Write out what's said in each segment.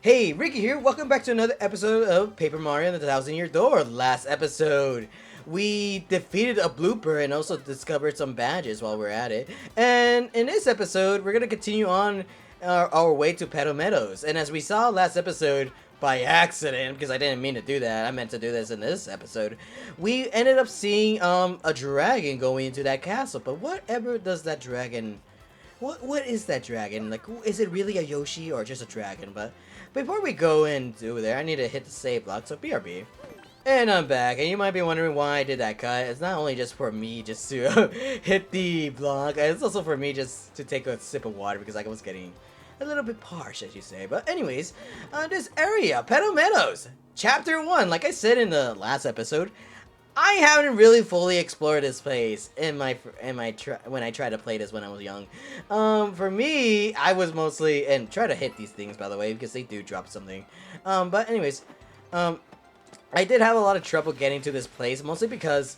Hey, Ricky here. Welcome back to another episode of Paper Mario and the Thousand Year Door. Last episode, we defeated a blooper and also discovered some badges while we're at it. And in this episode, we're gonna continue on our way to Petal Meadows. And as we saw last episode, by accident, because I didn't mean to do that, I meant to do this in this episode, we ended up seeing a dragon going into that castle. But whatever does that dragon... What is that dragon? Like, is it really a Yoshi or just a dragon? But before we go into there, I need to hit the save block, so BRB. And I'm back, and you might be wondering why I did that cut. It's not only just for me just to hit the block, it's also for me just to take a sip of water because I was getting a little bit parched, as you say. But anyways, this area, Petal Meadows, Chapter 1, like I said in the last episode, I haven't really fully explored this place when I tried to play this when I was young. For me, I was mostly and try to hit these things, by the way, because they do drop something. But anyways, I did have a lot of trouble getting to this place, mostly because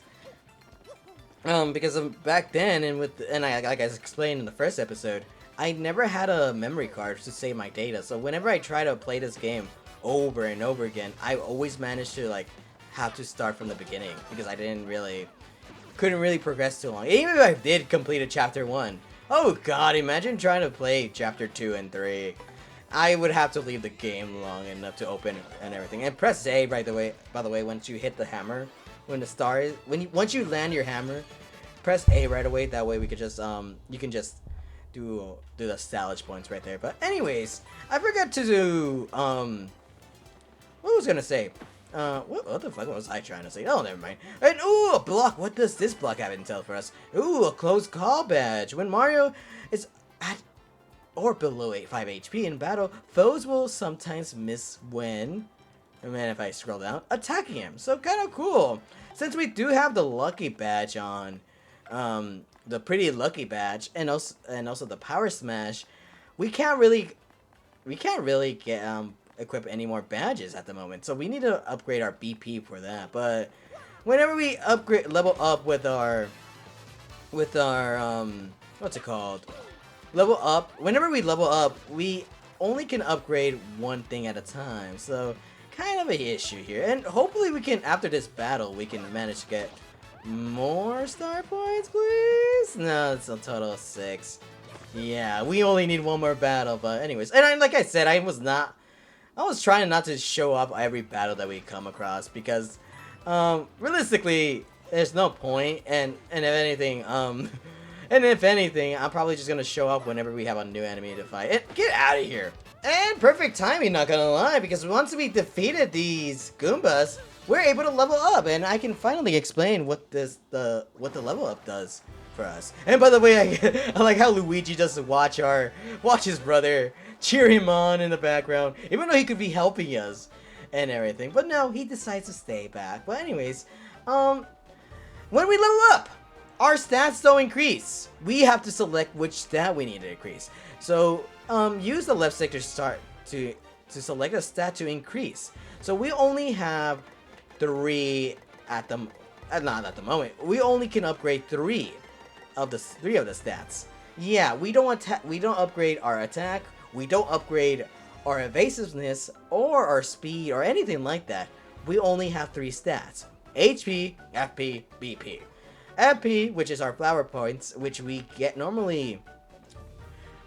of back then and I like I explained in the first episode, I never had a memory card to save my data. So whenever I try to play this game over and over again, I always managed to have to start from the beginning because I couldn't really progress too long. Even if I did complete a chapter 1, oh god, imagine trying to play chapter 2 and 3. I would have to leave the game long enough to open and everything. And press A, by the way, once you hit the hammer, once you land your hammer, press A right away. That way we could just you can just do the salvage points right there. But anyways, I forgot to do what was I gonna say? What the fuck was I trying to say? Oh, never mind. And ooh, a block. What does this block have in tell for us? Ooh, a close call badge. When Mario is at or below 5 HP in battle, foes will sometimes miss when, and man, if I scroll down, attacking him. So kind of cool. Since we do have the lucky badge on, the pretty lucky badge, and also the power smash, we can't really get equip any more badges at the moment, so we need to upgrade our BP for that. But whenever we level up with our what's it called, whenever we level up, we only can upgrade one thing at a time, so kind of an issue here. And hopefully we can, after this battle, we can manage to get more star points, please. No, it's a total of 6. Yeah, we only need one more battle. But anyways, and like I said, I was trying not to show up every battle that we come across because, realistically, there's no point. And if anything, I'm probably just gonna show up whenever we have a new enemy to fight. And get out of here! And perfect timing, not gonna lie, because once we defeated these Goombas, we're able to level up, and I can finally explain what the level up does for us. And by the way, I like how Luigi just watch his brother cheer him on in the background, even though he could be helping us and everything. But no, he decides to stay back. But anyways, when we level up, our stats don't increase. We have to select which stat we need to increase. So use the left stick to start to select a stat to increase. So we only have 3 not at the moment. We only can upgrade 3 of the stats. Yeah, we don't upgrade our attack. We don't upgrade our evasiveness or our speed or anything like that. We only have 3 stats: HP, FP, BP. FP, which is our flower points, which we get normally,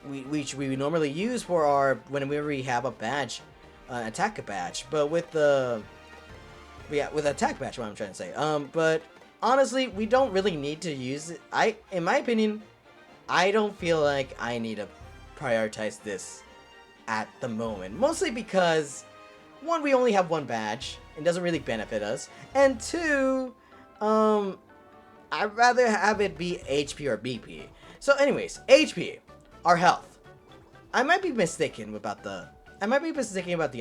which we normally use for our whenever we have a badge, attack badge. But with attack badge, what I'm trying to say. But honestly, we don't really need to use it. In my opinion, I don't feel like I need to prioritize this at the moment, mostly because 1, we only have 1 badge, it doesn't really benefit us, and 2, I'd rather have it be HP or BP. So anyways, HP, our health. I might be mistaken about the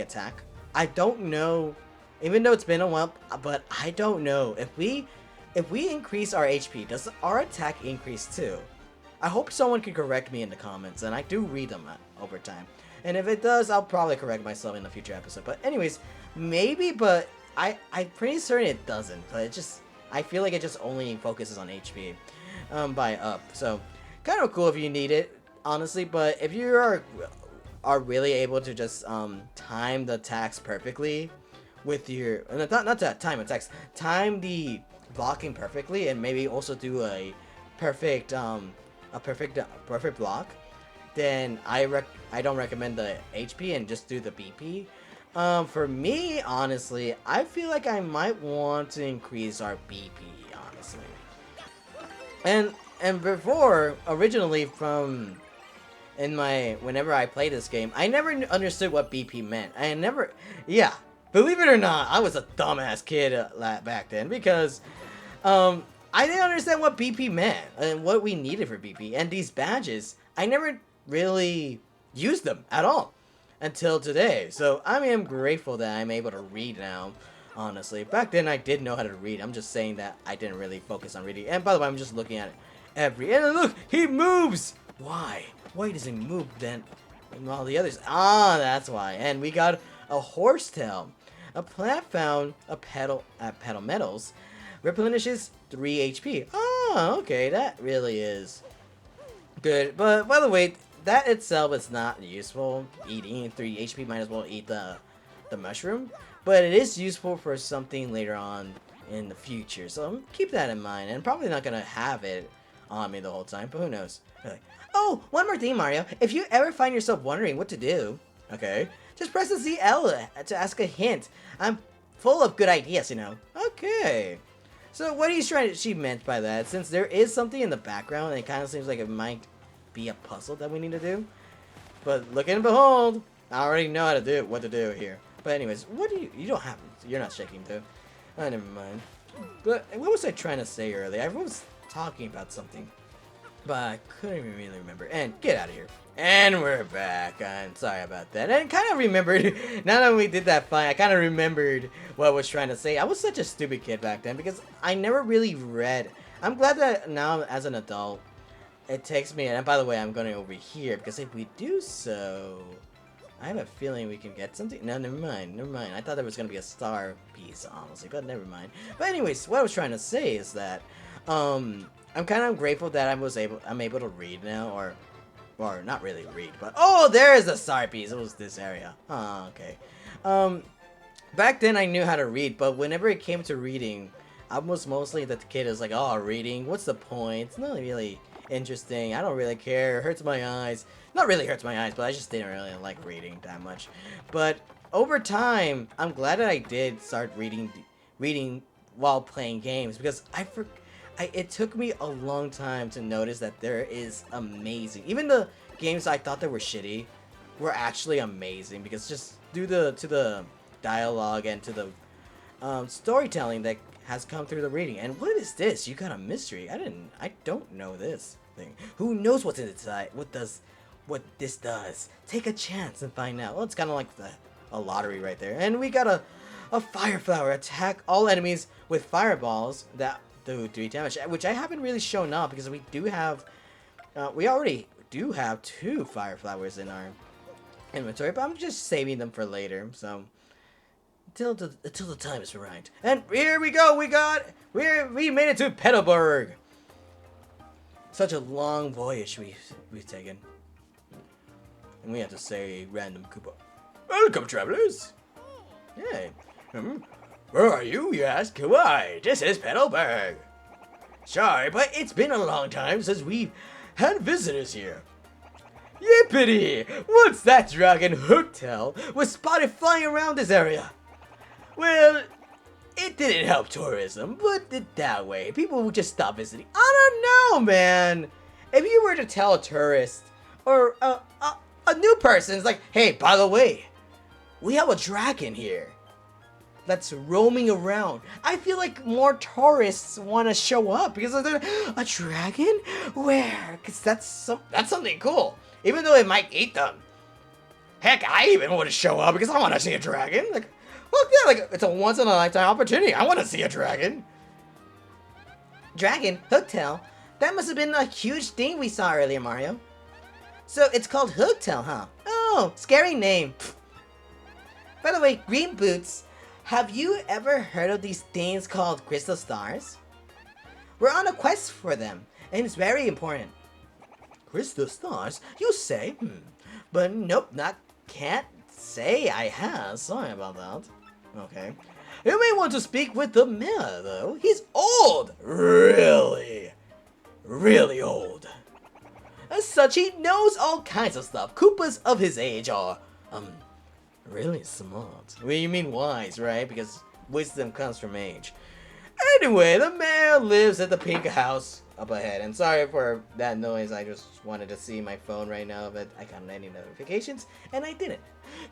attack. I don't know, even though it's been a while, but I don't know if we increase our HP, does our attack increase too? I hope someone can correct me in the comments, and I do read them over time. And if it does, I'll probably correct myself in a future episode. But anyways, maybe, but I'm pretty certain it doesn't. But I feel like it just only focuses on HP by up. So kind of cool if you need it, honestly. But if you are are really able to just time the attacks perfectly with your not to time attacks, time the blocking perfectly, and maybe also do a perfect perfect block, then I don't recommend the HP and just do the BP. For me, honestly, I feel like I might want to increase our BP, honestly. And before, originally from in my whenever I play this game, I never understood what BP meant. I never, yeah, believe it or not, I was a dumbass kid back then because I didn't understand what BP meant and what we needed for BP. And these badges, I never really used them at all until today. So I am grateful that I'm able to read now. Honestly, back then I did know how to read. I'm just saying that I didn't really focus on reading. And by the way, I'm just looking at it and look, he moves. Why? Why does he move then? And all the others. Ah, that's why. And we got a horsetail. A plant found at Petal Metals replenishes 3 HP. Oh, okay, that really is good. But by the way, that itself is not useful. Eating 3 HP, might as well eat the mushroom. But it is useful for something later on in the future. So keep that in mind. And probably not gonna have it on me the whole time, but who knows? Like, oh, one more thing, Mario. If you ever find yourself wondering what to do, okay, just press the ZL to ask a hint. I'm full of good ideas, you know. Okay. So what she meant by that, since there is something in the background, and it kind of seems like it might be a puzzle that we need to do. But look and behold, I already know how to do what to do here. But anyways, what do you don't have, you're not shaking too. Oh, never mind. But what was I trying to say earlier? I was talking about something, but I couldn't even really remember. And get out of here. And we're back. I'm sorry about that. And kind of remembered, now that we did that fight, I kind of remembered what I was trying to say. I was such a stupid kid back then because I never really read. I'm glad that now as an adult, it takes me, and by the way, I'm going over here because if we do so, I have a feeling we can get something. No, never mind. I thought there was going to be a star piece, honestly, but never mind. But anyways, what I was trying to say is that, I'm kind of grateful that I'm able to read now, or not really read, but oh, there is a star piece. It was this area. Oh, okay. Back then I knew how to read, but whenever it came to reading, I was mostly that the kid is like, oh, reading, what's the point? It's not really interesting. I don't really care. It hurts my eyes. Not really hurts my eyes, but I just didn't really like reading that much. But over time, I'm glad that I did start reading while playing games because it took me a long time to notice that there is amazing. Even the games I thought that were shitty were actually amazing because just due to the dialogue and to the storytelling that has come through the reading. And what is this? You got a mystery. I don't know this thing. Who knows what's inside? What this does? Take a chance and find out. Well, it's kind of like a lottery right there. And we got a fire flower. Attack all enemies with fireballs that do 3 damage, which I haven't really shown up because we already do have 2 fire flowers in our inventory, but I'm just saving them for later. So until the time is right. And here we go. We made it to Petalburg. Such a long voyage we've taken, and we have to say random Koopa. Welcome, travelers. Hey. Where are you, you ask? Why, this is Petalburg. Sorry, but it's been a long time since we've had visitors here. Yippity! What's that dragon hotel was spotted flying around this area? Well, it didn't help tourism, but that way, people would just stop visiting. I don't know, man. If you were to tell a tourist or a new person, it's like, hey, by the way, we have a dragon here that's roaming around. I feel like more tourists want to show up because of a dragon? Where? Because that's something cool. Even though it might eat them. Heck, I even want to show up because I want to see a dragon. Like, well, yeah, like it's a once in a lifetime opportunity. I want to see a dragon. Dragon Hooktail? That must have been a huge thing we saw earlier, Mario. So it's called Hooktail, huh? Oh, scary name. By the way, Green Boots, have you ever heard of these things called crystal stars? We're on a quest for them, and it's very important. Crystal stars, you say? But nope, can't say I have. Sorry about that. Okay. You may want to speak with the mayor, though. He's old! Really? Really old. As such, he knows all kinds of stuff. Koopas of his age are, really smart. Well, you mean wise, right? Because wisdom comes from age. Anyway, the mayor lives at the pink house up ahead. And sorry for that noise, I just wanted to see my phone right now, but I got any notifications, and I didn't.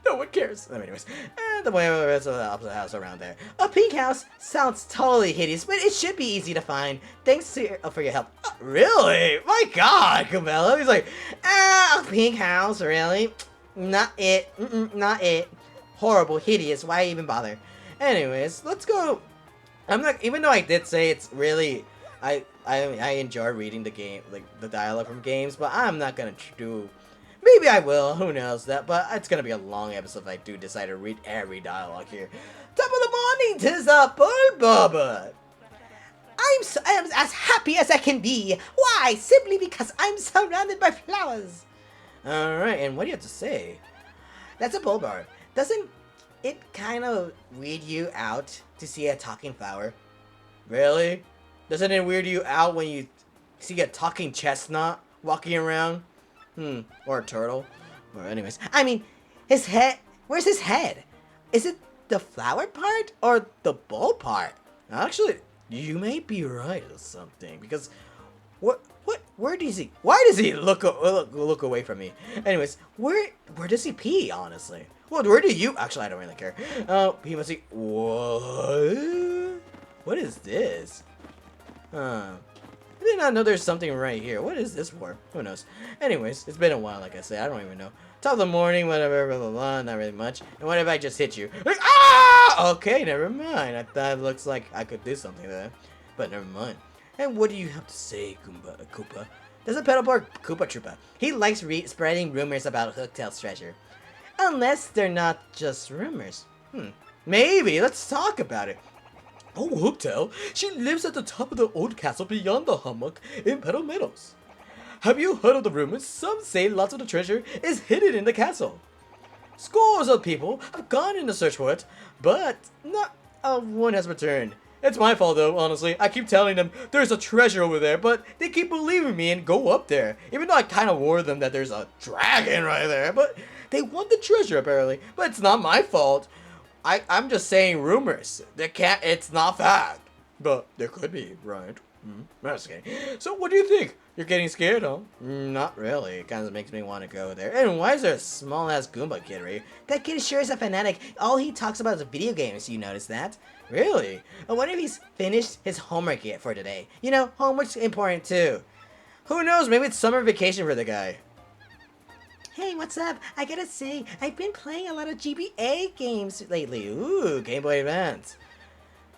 No one cares. Anyways, and the way the rest of the opposite house around there. A pink house sounds totally hideous, but it should be easy to find. Thanks to for your help. Really? My God, Cabello. He's like, a pink house, really? Not it. Not it. Horrible, hideous. Why even bother? Anyways, let's go. I'm not, even though I did say it's really, I enjoy reading the game, like the dialogue from games, but I'm not gonna do. Maybe I will, who knows that, but it's gonna be a long episode if I do decide to read every dialogue here. Top of the morning, 'tis a bull bubba. I'm as happy as I can be. Why? Simply because I'm surrounded by flowers. Alright, and what do you have to say? That's a bull bar. Doesn't it kind of weird you out to see a talking flower? Really? Doesn't it weird you out when you see a talking chestnut walking around? Or a turtle. Or anyways, I mean, his head, where's his head? Is it the flower part or the bull part? Actually, you may be right or something, because where does he, why does he look away from me? Anyways, where does he pee, honestly? Well, where do you, actually, I don't really care. He must be, what is this? I did not know there's something right here. What is this for? Who knows? Anyways, it's been a while, like I said. I don't even know. Top of the morning, whatever, blah, blah, blah. Not really much. And what if I just hit you? Like, ah! Okay, never mind. I thought it looks like I could do something there. But never mind. And what do you have to say, Koopa? There's a Petalburg Koopa Troopa. He likes spreading rumors about Hooktail's treasure. Unless they're not just rumors. Maybe. Let's talk about it. Oh, Hooktail. She lives at the top of the old castle beyond the hummock in Petal Meadows. Have you heard of the rumors? Some say lots of the treasure is hidden in the castle. Scores of people have gone in to search for it, but not one has returned. It's my fault though, honestly. I keep telling them there's a treasure over there, but they keep believing me and go up there. Even though I kind of warned them that there's a dragon right there, but they want the treasure apparently. But it's not my fault. I'm just saying rumors. It's not fact. But there could be, right? I'm just kidding. So what do you think? You're getting scared, huh? Not really. It kind of makes me want to go there. And why is there a small-ass Goomba kid right here? That kid sure is a fanatic. All he talks about is video games. You notice that? Really? I wonder if he's finished his homework yet for today. You know, homework's important too. Who knows? Maybe it's summer vacation for the guy. Hey, what's up? I gotta say, I've been playing a lot of GBA games lately. Ooh, Game Boy Advance.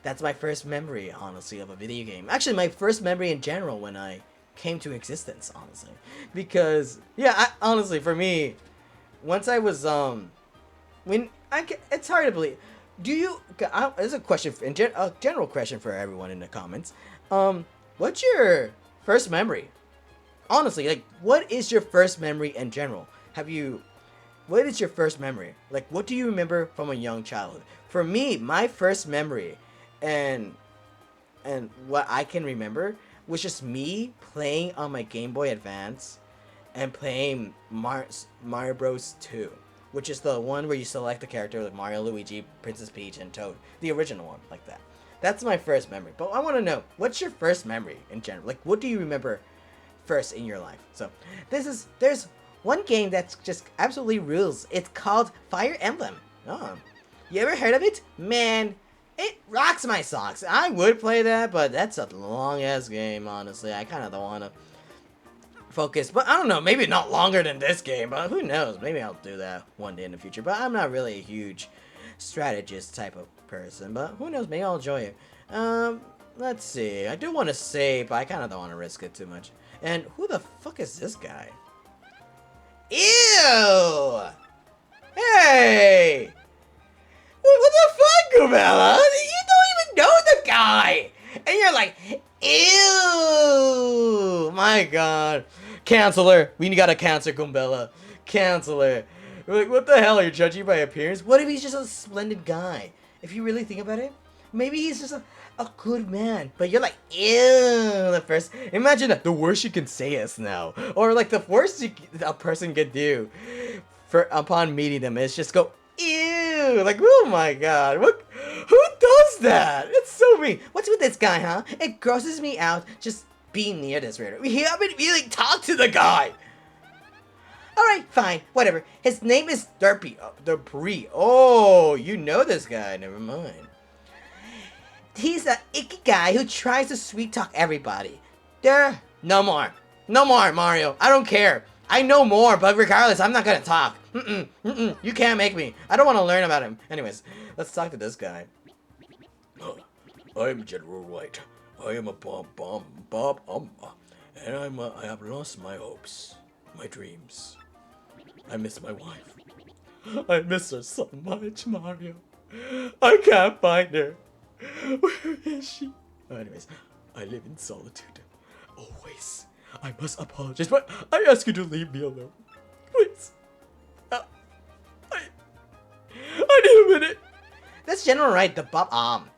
That's my first memory, honestly, of a video game. Actually, my first memory in general when I came to existence, honestly. Because, yeah, honestly, for me, once I was, it's hard to believe. There's a question, a general question for everyone in the comments. What's your first memory? Honestly, like, what is your first memory in general? What is your first memory? Like, what do you remember from a young childhood? For me, my first memory and what I can remember was just me playing on my Game Boy Advance and playing Mario Bros. 2, which is the one where you select the character like Mario, Luigi, Princess Peach, and Toad. The original one, like that. That's my first memory. But I want to know, what's your first memory in general? Like, what do you remember first in your life? So, there's one game that's just absolutely rules. It's called Fire Emblem. Oh, you ever heard of it? Man, it rocks my socks. I would play that, but that's a long-ass game, honestly. I kind of don't want to focus, but I don't know, maybe not longer than this game, but who knows? Maybe I'll do that one day in the future, but I'm not really a huge strategist type of person, but who knows? Maybe I'll enjoy it. Let's see. I do want to save, but I kind of don't want to risk it too much. And who the fuck is this guy? Ew! Hey! What the fuck, Gumella? You don't even know the guy! And you're like, ew! My god. Canceler. We gotta cancel Gumbella. counselor. Like, what the hell? You're judging by appearance? What if he's just a splendid guy? If you really think about it, maybe he's just a good man. But you're like, ew, the first. Imagine that. The worst you can say is no. Or like the worst a person could do for upon meeting them is just go, ew. Like, oh my god. What? Who does that? It's so mean. What's with this guy, huh? It grosses me out just being near this radar. We haven't really talked to the guy. Alright, fine, whatever. His name is Derpy. Oh, you know this guy, never mind. He's an icky guy who tries to sweet talk everybody. No more. No more, Mario. I don't care. I know more, but regardless, I'm not gonna talk. You can't make me. I don't want to learn about him. Anyways, let's talk to this guy. I'm General White. I am a Bob, and I have lost my hopes, my dreams. I miss my wife. I miss her so much, Mario. I can't find her. Where is she? Anyways, I live in solitude. Always. I must apologize, but I ask you to leave me alone. Please. I need a minute. That's General Right, the Bob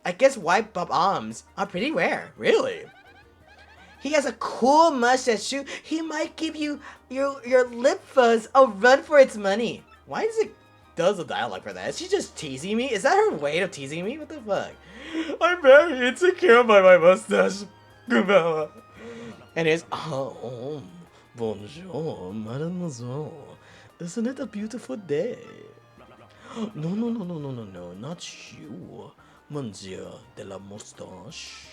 I guess white Bob Arms are pretty rare. Really? He has a cool mustache too. He might give you your lip fuzz a run for its money. Why does the dialogue for that? Is she just teasing me? Is that her way of teasing me? What the fuck? I'm very insecure by my mustache. Goodbye. And it's bonjour, mademoiselle. Isn't it a beautiful day? No, not you, Monsieur de la Moustache.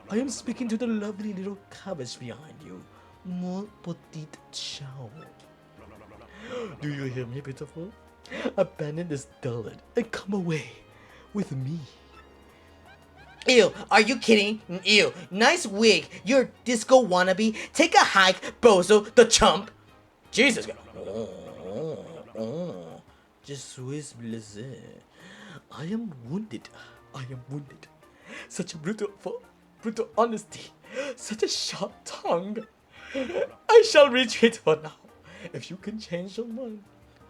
I am speaking to the lovely little cabbage behind you, mon petit chow. Do you hear me, pitiful? Abandon this dullard and come away with me. Ew, are you kidding? Ew, nice wig. You're a disco wannabe. Take a hike, bozo, the chump. Jesus. Je suis blessé. I am wounded. Such a brutal honesty. Such a sharp tongue. I shall retreat for now. If you can change your mind,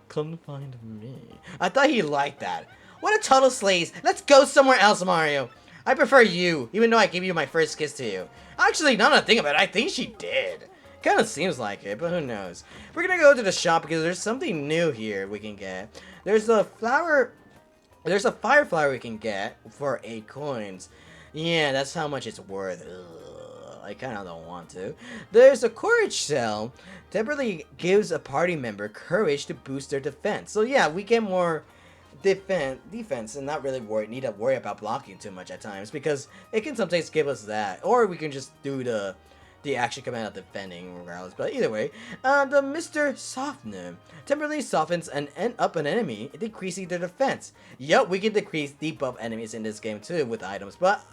come find me. I thought he liked that. What a total slaze. Let's go somewhere else, Mario. I prefer you, even though I gave you my first kiss to you. Actually, now that I think about it, I think she did. Kinda seems like it, but who knows. We're gonna go to the shop because there's something new here we can get. There's a fire flower we can get for 8 coins. Yeah, that's how much it's worth. Ugh, I kinda don't want to. There's a courage cell. Temporarily gives a party member courage to boost their defense. So yeah, we get more defense and not really need to worry about blocking too much at times, because it can sometimes give us that, or we can just do the action command of defending regardless. But either way, the Mr. Softener temporarily softens up an enemy, decreasing their defense. Yep, we can decrease debuff enemies in this game too with items, but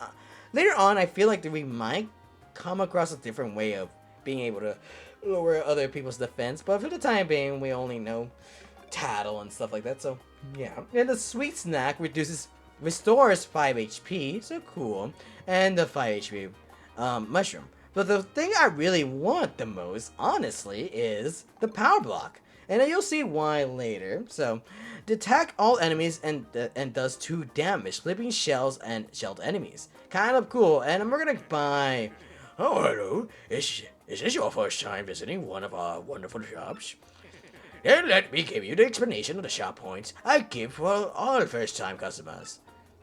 later on I feel like that we might come across a different way of being able to lower other people's defense, but for the time being we only know tattle and stuff like that. So yeah, and the sweet snack restores 5 HP, so cool, and the 5 HP mushroom. But the thing I really want the most, honestly, is the power block, and you'll see why later. So, attack all enemies and does 2 damage, flipping shells and shelled enemies. Kind of cool, and we're gonna buy. Oh, hello. Is this your first time visiting one of our wonderful shops? Then let me give you the explanation of the shop points I give for all first-time customers.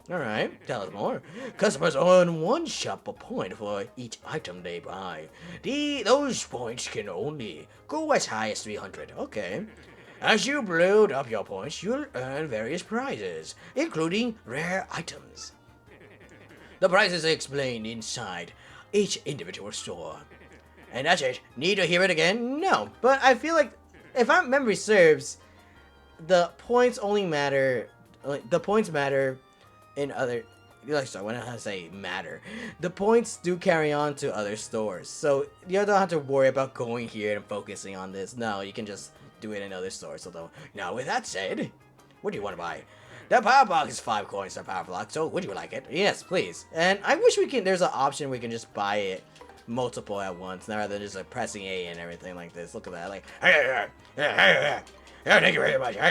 Alright, tell us more. Customers earn 1 shop a point for each item they buy. Those points can only go as high as 300. Okay. As you build up your points, you'll earn various prizes, including rare items. The prizes are explained inside each individual store. And that's it. Need to hear it again? No, but I feel like if my memory serves, the points only matter. The points matter in other. Sorry, when I say matter, the points do carry on to other stores. So you don't have to worry about going here and focusing on this. No, you can just do it in other stores. So now, with that said, what do you want to buy? The power block is 5 coins per power block. So would you like it? Yes, please. And I wish we can. There's an option we can just buy it multiple at once, rather than just like pressing A and everything like this. Look at that, like, thank you very much. You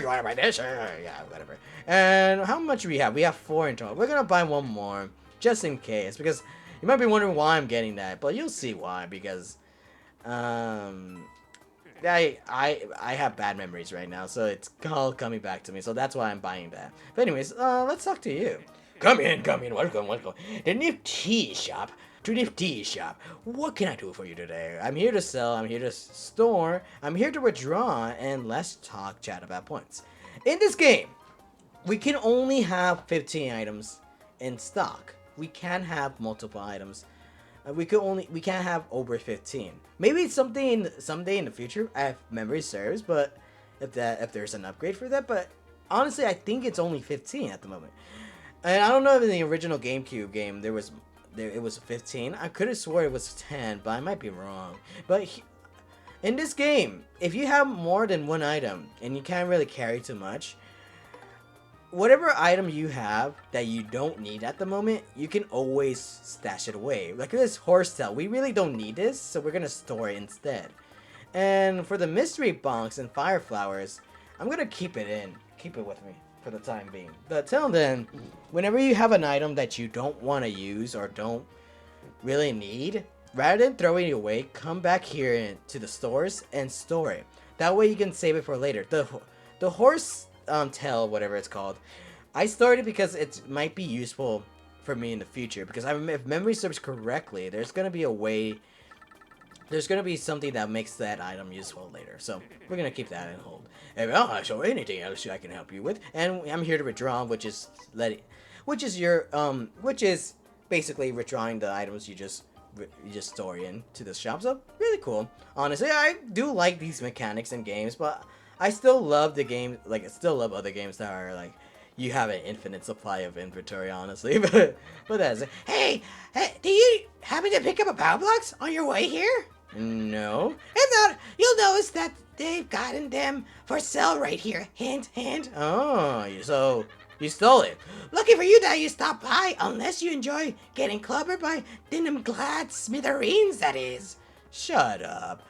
want to buy this? Yeah, whatever. And how much we have? We have 4 in total. We're gonna buy one more, just in case, because you might be wondering why I'm getting that, but you'll see why, because, I have bad memories right now, so it's all coming back to me, so that's why I'm buying that. But anyways, let's talk to you. Come in, welcome. The Nifty Shop. To Nifty Shop. What can I do for you today? I'm here to sell, I'm here to store, I'm here to withdraw, and let's chat about points. In this game, we can only have 15 items in stock. We can't have multiple items. We can't have over 15. Maybe it's someday in the future, if memory serves, but if there's an upgrade for that, but honestly, I think it's only 15 at the moment. And I don't know if in the original GameCube game it was 15. I could have swore it was 10, but I might be wrong. But in this game, if you have more than one item and you can't really carry too much, whatever item you have that you don't need at the moment, you can always stash it away. Like this horse tail, we really don't need this, so we're gonna store it instead. And for the mystery bonks and fire flowers, I'm gonna keep it with me for the time being. But till then, whenever you have an item that you don't want to use or don't really need, rather than throwing it away, come back here to the stores and store it. That way you can save it for later. The horse tail, whatever it's called, I stored it because it might be useful for me in the future, because if memory serves correctly, there's gonna be something that makes that item useful later, so we're gonna keep that in hold. And so anything else I can help you with, and I'm here to withdraw, which is basically withdrawing the items you just store into the shop. So really cool. Honestly, I do like these mechanics in games, but I still love the game. Like, I still love other games that are like you have an infinite supply of inventory. Honestly, but that's it. Hey, do you happen to pick up a power blocks on your way here? No. If not, you'll notice that they've gotten them for sale right here. Hint, hint. Oh, so you stole it. Lucky for you that you stopped by, unless you enjoy getting clobbered by denim glad smithereens, that is. Shut up.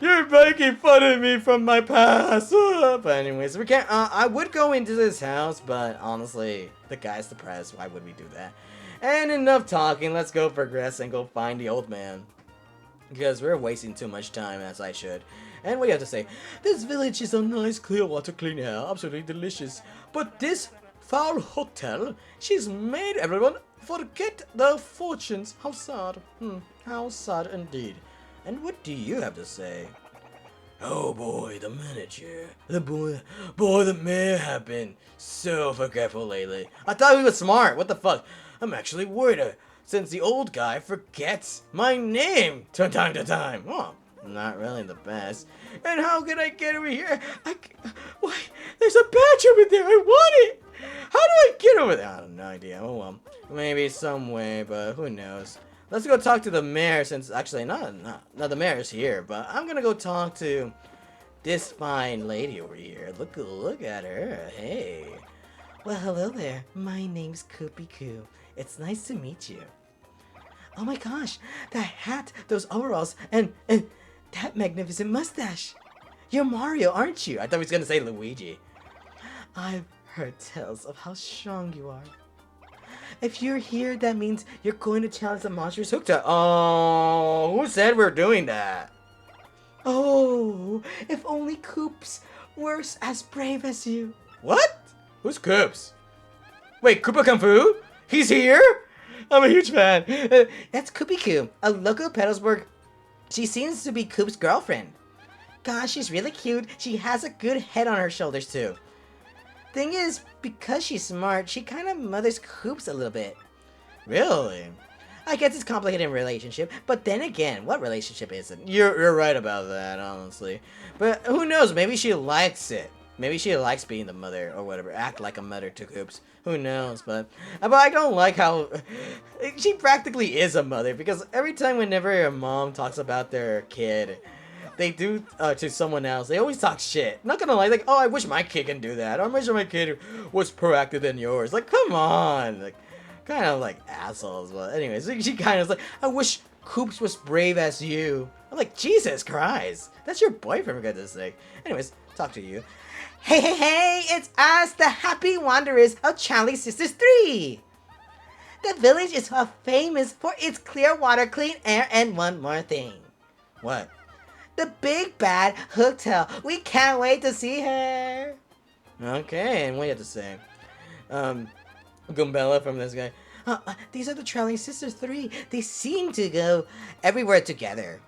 You're making fun of me from my past. But anyways, we can't. I would go into this house, but honestly, the guy's depressed. Why would we do that? And enough talking. Let's go progress and go find the old man, because we're wasting too much time, as I should. And what do you have to say? This village is a nice clear water, clean air, absolutely delicious. But this foul hotel, she's made everyone forget their fortunes. How sad. How sad indeed. And what do you have to say? Oh boy, the manager. The mayor have been so forgetful lately. I thought he was smart. What the fuck? I'm actually worried since the old guy forgets my name from time to time. Oh, not really the best. And how can I get over here? Why? There's a badge over there. I want it. How do I get over there? I have no idea. Oh well, maybe some way, but who knows? Let's go talk to the mayor, since actually not the mayor's here, but I'm gonna go talk to this fine lady over here. Look at her. Hey. Well, hello there. My name's Koopy Koo. It's nice to meet you. Oh my gosh, that hat, those overalls, and that magnificent mustache. You're Mario, aren't you? I thought he was gonna say Luigi. I've heard tales of how strong you are. If you're here, that means you're going to challenge the monsters hooked up. Oh, who said we're doing that? Oh, if only Koops were as brave as you. What? Who's Koops? Wait, Koopa Kung Fu? He's here? I'm a huge fan. That's Koopy Koo, a local Petalburg. She seems to be Koop's girlfriend. Gosh, she's really cute. She has a good head on her shoulders, too. Thing is, because she's smart, she kind of mothers Koops a little bit. Really? I guess it's a complicated relationship, but then again, what relationship isn't? You're right about that, honestly. But who knows, maybe she likes it. Maybe she likes being the mother or whatever, act like a mother to Koops. Who knows, but I don't like how she practically is a mother, because every time whenever a mom talks about their kid, they do to someone else, they always talk shit. Not gonna lie, like, oh, I wish my kid can do that. Or I wish my kid was proactive than yours. Like, come on. Like, kind of like assholes. But anyways, she kind of like, I wish Coops was brave as you. I'm like, Jesus Christ, that's your boyfriend for goodness sake. Anyways, talk to you. Hey, hey, hey, it's us, the happy wanderers of Charlie Sisters 3. The village is famous for its clear water, clean air, and one more thing. What? The big bad hotel. We can't wait to see her. Okay, and what do you have to say? Gumbella from this guy. These are the Trailing Sisters 3. They seem to go everywhere together.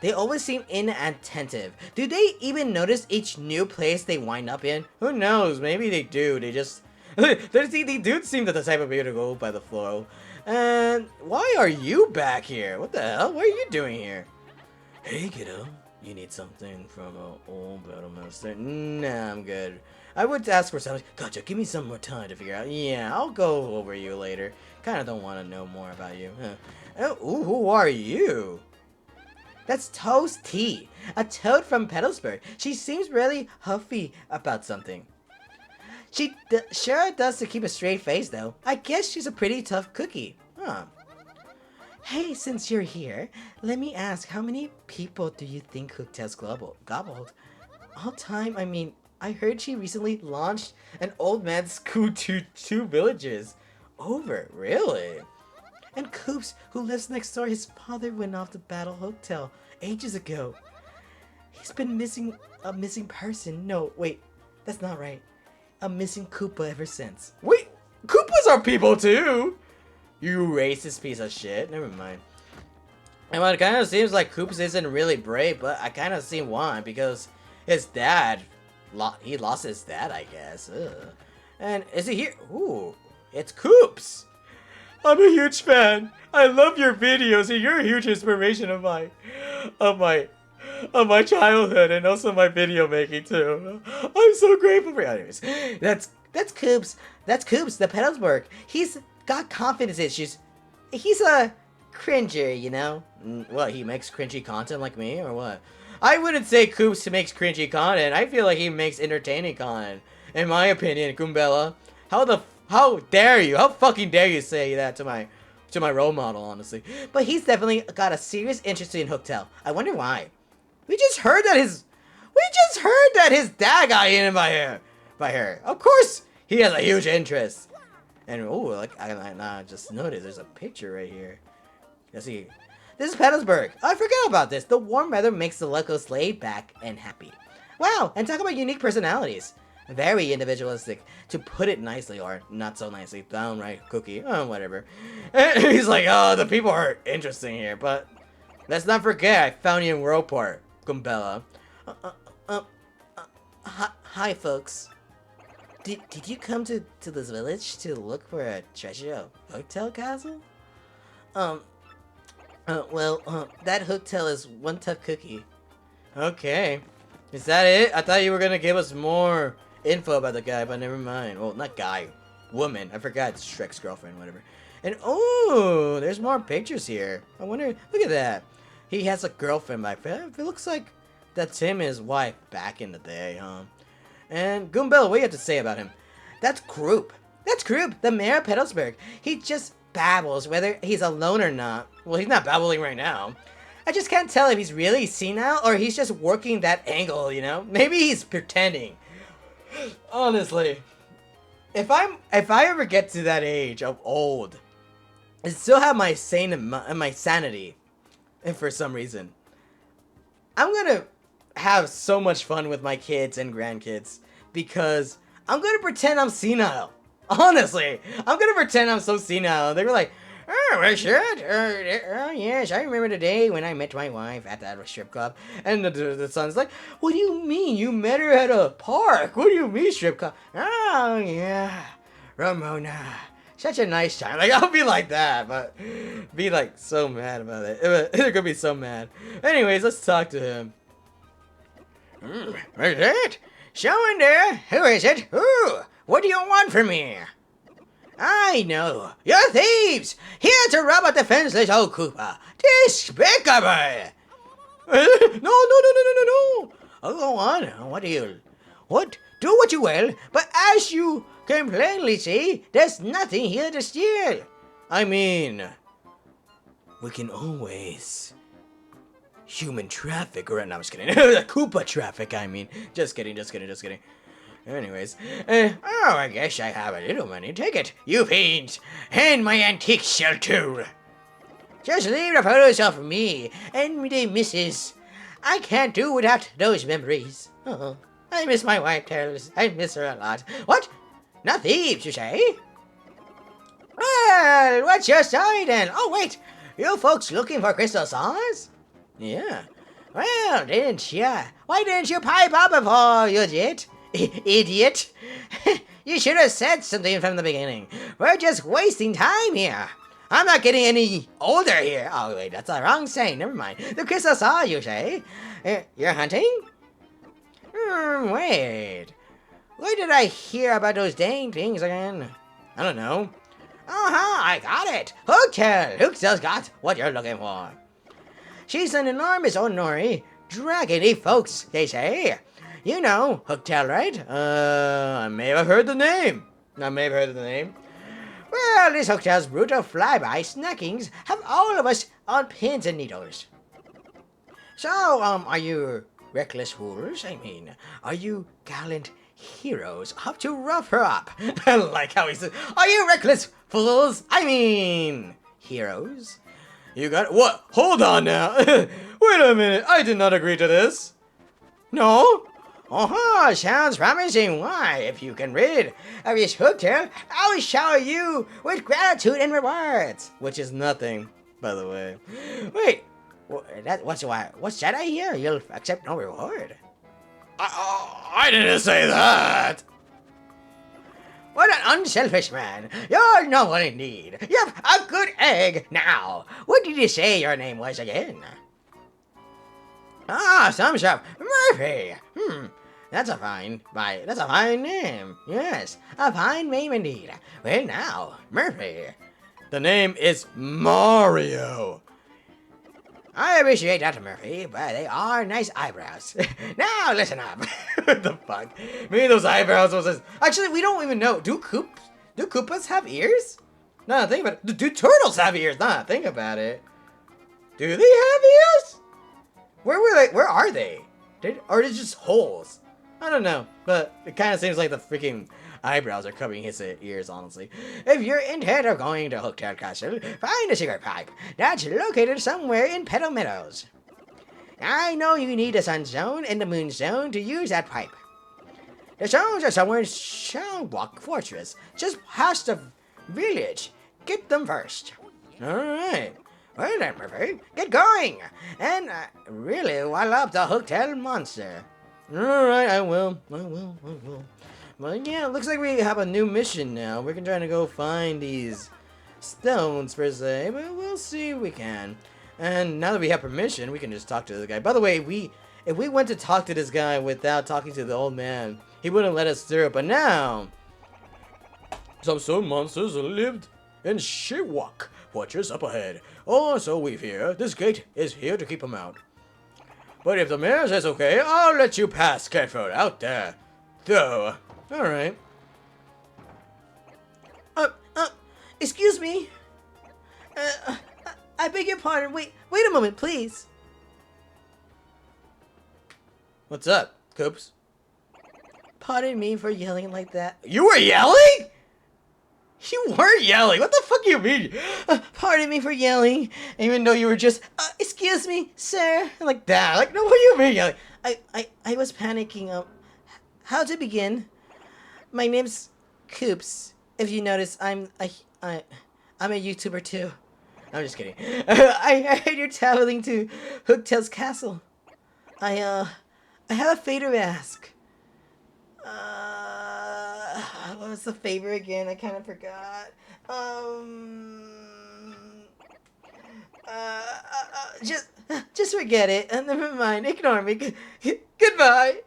They always seem inattentive. Do they even notice each new place they wind up in? Who knows? Maybe they do. They just... they do seem the type of people to go by the flow. And why are you back here? What the hell? What are you doing here? Hey, kiddo. You need something from an old battle master? Nah, I'm good. I would ask for something. Gotcha, give me some more time to figure out. Yeah, I'll go over you later. Kinda don't want to know more about you. Oh, ooh, who are you? That's Toast Tea, a toad from Petalburg. She seems really huffy about something. She sure does to keep a straight face, though. I guess she's a pretty tough cookie. Huh. Hey, since you're here, let me ask, how many people do you think Hooktail's gobbled? All time, I mean, I heard she recently launched an old man's school to 2 villages. Over, really? And Coops, who lives next door, his father went off to battle Hooktail ages ago. He's been a missing person. No, wait, that's not right. A missing Koopa ever since. Wait, Koopas are people too! You racist piece of shit. Never mind. And it kind of seems like Koops isn't really brave, but I kind of see why, because his dad, he lost his dad, I guess. Ugh. And is he here? Ooh, it's Koops! I'm a huge fan. I love your videos, and you're a huge inspiration of my childhood, and also my video making too. I'm so grateful for you. Anyways, that's Koops. That's Koops, the Petalburg. He's got confidence issues. He's a cringer, you know? What, he makes cringy content like me, or what? I wouldn't say Koops makes cringy content. I feel like he makes entertaining content. In my opinion, Goombella. How dare you? How fucking dare you say that to my role model, honestly. But he's definitely got a serious interest in Hooktail. I wonder why. We just heard that his dad got eaten by her. Of course, he has a huge interest. And oh, like I just noticed there's a picture right here. Let's see. This is Petalburg. Oh, I forgot about this. The warm weather makes the locals laid back and happy. Wow, and talk about unique personalities. Very individualistic, to put it nicely, or not so nicely. Downright cookie. Oh, whatever. And he's like, oh, the people are interesting here, but let's not forget I found you in Worldport, Gumbella. Hi, folks. Did you come to this village to look for a treasure of Hooktail Castle? That Hooktail is one tough cookie. Okay. Is that it? I thought you were gonna give us more info about the guy, but never mind. Well, not guy. Woman. I forgot it's Shrek's girlfriend, whatever. And, oh, there's more pictures here. I wonder, look at that. He has a girlfriend back there. It looks like that's him and his wife back in the day, huh? And Goombella, what do you have to say about him? That's Kroop. That's Kroop, the mayor of Petalburg. He just babbles, whether he's alone or not. Well, he's not babbling right now. I just can't tell if he's really senile or he's just working that angle, you know? Maybe he's pretending. Honestly, if I ever get to that age of old, I still have my sanity, and for some reason, I'm gonna have so much fun with my kids and grandkids because I'm gonna pretend I'm senile. Honestly, I'm gonna pretend I'm so senile. They were like, oh, Richard, yes, I remember the day when I met my wife at that strip club. And the son's like, what do you mean? You met her at a park? What do you mean, strip club? Oh, yeah, Ramona. Such a nice time. Like, I'll be like that, but be like so mad about it. They're gonna be so mad. Anyways, let's talk to him. What is it? Someone there? Who is it? Who? What do you want from me? I know. You're thieves! Here to rob a defenseless old Koopa. Despicable! No. Oh, go on. What do do what you will, but as you can plainly see, there's nothing here to steal. I mean, we can always human traffic, or no, I'm just kidding. Koopa traffic, I mean. Just kidding. Anyways, I guess I have a little money. Take it, you fiends, and my antique shell too. Just leave the photos of me and the missus. I can't do without those memories. Oh, I miss my white tails. I miss her a lot. What? Not thieves, you say? Well, what's your story then? Oh, wait. You folks looking for crystal saws? Yeah. Well, didn't ya? Why didn't you pipe up before, you idiot? Idiot. You should have said something from the beginning. We're just wasting time here. I'm not getting any older here. Oh, wait, that's the wrong saying. Never mind. The crystal saw, you say? You're hunting? Wait. Where did I hear about those dang things again? I don't know. I got it. Hooktail. Hooktail's got what you're looking for. She's an enormous ornery, dragony folks, they say. You know Hooktail, right? I may have heard the name. Well, this Hooktail's brutal flyby snackings have all of us on pins and needles. So, are you reckless fools? I mean, are you gallant heroes up to rough her up? I like how he says, are you reckless fools? I mean, heroes? You got what? Hold on now. Wait a minute. I did not agree to this. No? Sounds promising. Why, if you can rid of this Hooktail, I will shower you with gratitude and rewards. Which is nothing, by the way. Wait, what's that I hear? You'll accept no reward. I didn't say that. What an unselfish man. You're no one indeed. Yep, a good egg. Now, what did you say your name was again? Some stuff. Murphy. That's a fine name. Yes, a fine name indeed. Well now, Murphy. The name is Mario. I appreciate that, Murphy, but they are nice eyebrows. Now listen up. What the fuck? Maybe those eyebrows was just... Actually, we don't even know. Do Koopas have ears? No, think about it. Do turtles have ears? Nah, think about it. Do they have ears? Where are they? Or is it just holes? I don't know, but it kind of seems like the freaking eyebrows are covering his ears, honestly. If you're intent of going to Hooktail Castle, find a secret pipe that's located somewhere in Petal Meadows. I know you need the Sunstone and the Moonstone to use that pipe. The stones are somewhere in Shawwalk Fortress, just past the village. Get them first. Alright. Well then, Murphy, get going! And really wall up the Hooktail monster. Alright, I will. But yeah, it looks like we have a new mission now. We're trying to go find these stones, per se, but we'll see if we can. And now that we have permission, we can just talk to the guy. By the way, if we went to talk to this guy without talking to the old man, he wouldn't let us through. But now, some stone monsters lived in Shawwalk Fortress up ahead. Oh, so we fear. This gate is here to keep them out. But if the mayor says okay, I'll let you pass, careful, out there. So, alright. Excuse me. I beg your pardon. Wait a moment, please. What's up, Coops? Pardon me for yelling like that. You were yelling? You weren't yelling. What the fuck do you mean? Pardon me for yelling, even though you were just, excuse me, sir. Like that. Like, no, what do you mean yelling? I was panicking. How to begin? My name's Coops. If you notice, I'm a YouTuber too. I'm just kidding. I heard you're traveling to Hooktail's castle. I have a favor to ask. What was the favor again? I kind of forgot. Just forget it. Never mind. Ignore me. Goodbye.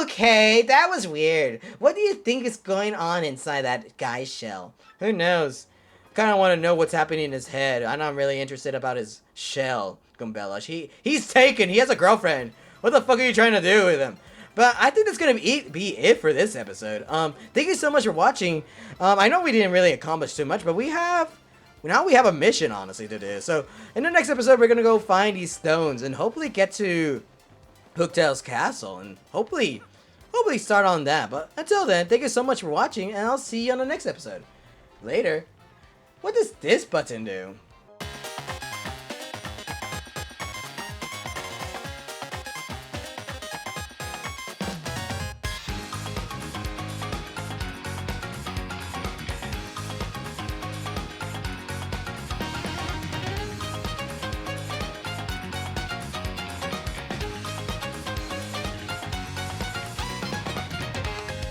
Okay, that was weird. What do you think is going on inside that guy's shell? Who knows? Kind of want to know what's happening in his head. I'm not really interested about his shell, Gumbella. He's taken. He has a girlfriend. What the fuck are you trying to do with him? But I think that's gonna be it for this episode. Thank you so much for watching. I know we didn't really accomplish too much, but we have a mission, honestly, to do. So in the next episode, we're gonna go find these stones and hopefully get to Hooktail's castle and hopefully start on that. But until then, thank you so much for watching, and I'll see you on the next episode. Later. What does this button do?